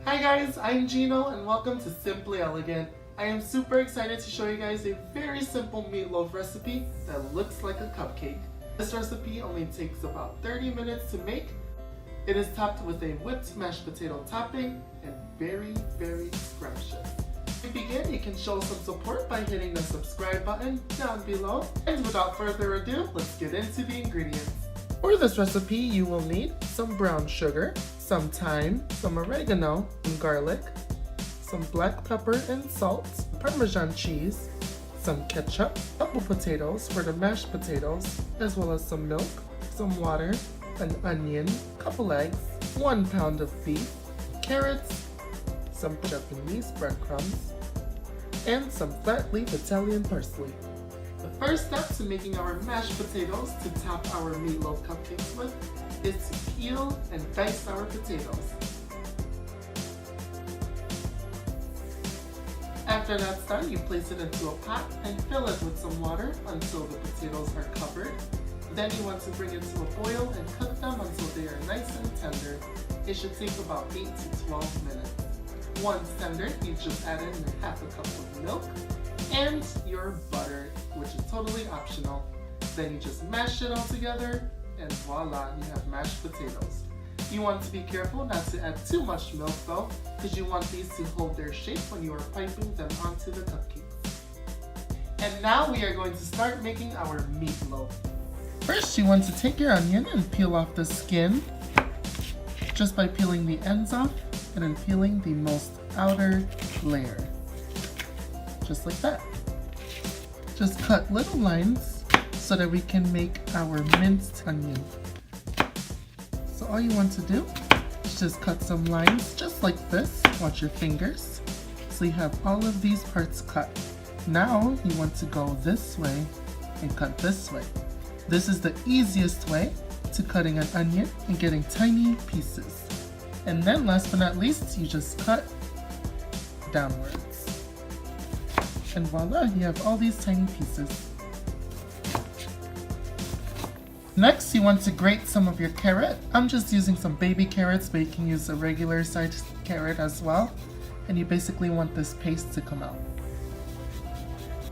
Hi guys, I'm Gino and welcome to Simply Elegant. I am super excited to show you guys a very simple meatloaf recipe that looks like a cupcake. This recipe only takes about 30 minutes to make. It is topped with a whipped mashed potato topping and very scrumptious. To begin, you can show some support by hitting the subscribe button down below. And without further ado, let's get into the ingredients. For this recipe, you will need some brown sugar, some thyme, some oregano, some garlic, some black pepper and salt, Parmesan cheese, some ketchup, couple potatoes for the mashed potatoes, as well as some milk, some water, an onion, couple eggs, 1 pound of beef, carrots, some Japanese breadcrumbs, and some flat leaf Italian parsley. The first step to making our mashed potatoes to top our meatloaf cupcakes with is to peel and dice our potatoes. After that's done, you place it into a pot and fill it with some water until the potatoes are covered. Then you want to bring it to a boil and cook them until they are nice and tender. It should take about 8 to 12 minutes. Once tender, you just add in half a cup of milk and your butter, which is totally optional. Then you just mash it all together and voila, you have mashed potatoes. You want to be careful not to add too much milk though, because you want these to hold their shape when you are piping them onto the cupcakes. And now we are going to start making our meatloaf. First, you want to take your onion and peel off the skin just by peeling the ends off and then peeling the most outer layer. Just like that. Just cut little lines so that we can make our minced onion. So all you want to do is just cut some lines just like this. Watch your fingers. So you have all of these parts cut. Now you want to go this way and cut this way. This is the easiest way to cutting an onion and getting tiny pieces. And then last but not least, you just cut downwards. And voila, you have all these tiny pieces. Next, you want to grate some of your carrot. I'm just using some baby carrots, but you can use a regular sized carrot as well. And you basically want this paste to come out.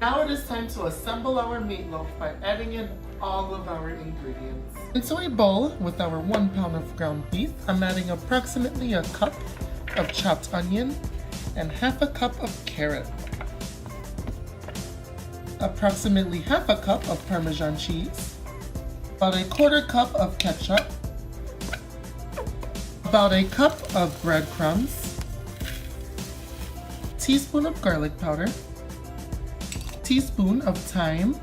Now it is time to assemble our meatloaf by adding in all of our ingredients. Into a bowl with our 1 pound of ground beef, I'm adding approximately a cup of chopped onion and half a cup of carrot. Approximately half a cup of Parmesan cheese, about a 1/4 cup of ketchup, about a cup of breadcrumbs, teaspoon of garlic powder, teaspoon of thyme,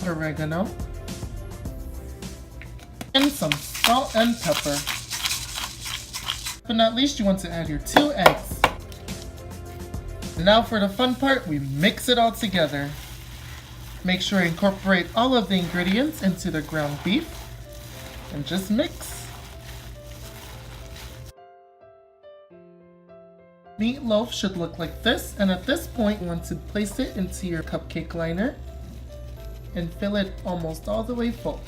oregano, and some salt and pepper. But not least, you want to add your 2 eggs. Now for the fun part, we mix it all together. Make sure you incorporate all of the ingredients into the ground beef and just mix. Meatloaf should look like this, and at this point you want to place it into your cupcake liner and fill it almost all the way full.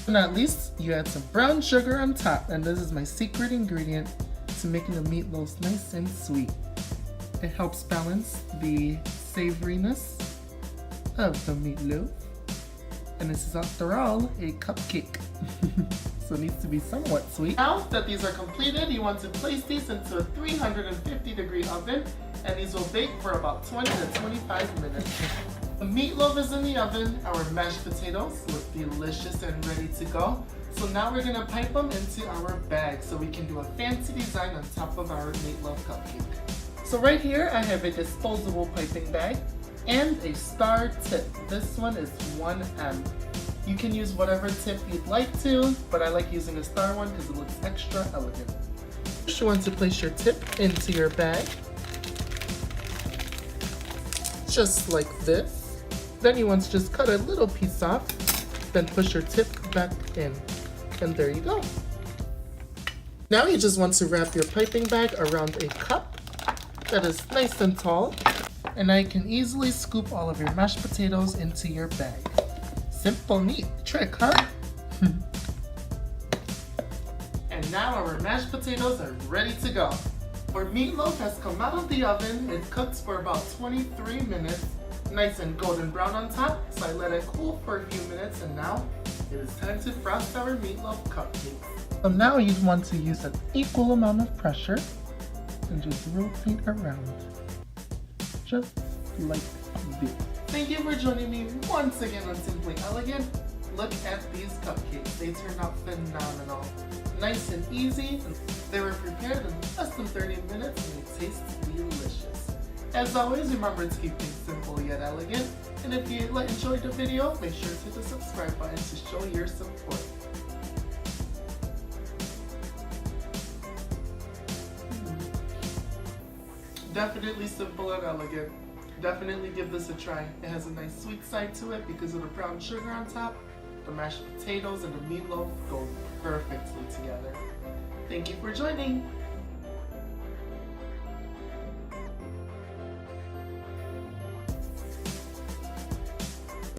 And at least you add some brown sugar on top, and this is my secret ingredient to making the meatloaf nice and sweet. It helps balance the savoriness of the meatloaf, and this is after all a cupcake. So it needs to be somewhat sweet. Now that these are completed, you want to place these into a 350-degree oven, and these will bake for about 20 to 25 minutes. The meatloaf is in the oven, our mashed potatoes look delicious and ready to go. So now we're gonna pipe them into our bag so we can do a fancy design on top of our meatloaf cupcake. So right here I have a disposable piping bag and a star tip. This one is 1M. You can use whatever tip you'd like to, but I like using a star one because it looks extra elegant. First you want to place your tip into your bag, just like this. Then you want to just cut a little piece off, then push your tip back in. And there you go. Now you just want to wrap your piping bag around a cup that is nice and tall, and now you can easily scoop all of your mashed potatoes into your bag. Simple, neat trick, huh? Now our mashed potatoes are ready to go. Our meatloaf has come out of the oven. It cooks for about 23 minutes. Nice and golden brown on top, so I let it cool for a few minutes, and now it is time to frost our meatloaf cupcakes. So now you'd want to use an equal amount of pressure and just rotate around. Just like this. Thank you for joining me once again on Simply Elegant. Look at these cupcakes. They turned out phenomenal. Nice and easy. They were prepared in less than 30 minutes and they taste delicious. As always, remember to keep things simple yet elegant. And if you enjoyed the video, make sure to hit the subscribe button to show your support. Definitely simple and elegant. Definitely give this a try. It has a nice sweet side to it because of the brown sugar on top. The mashed potatoes and the meatloaf go perfectly together. Thank you for joining.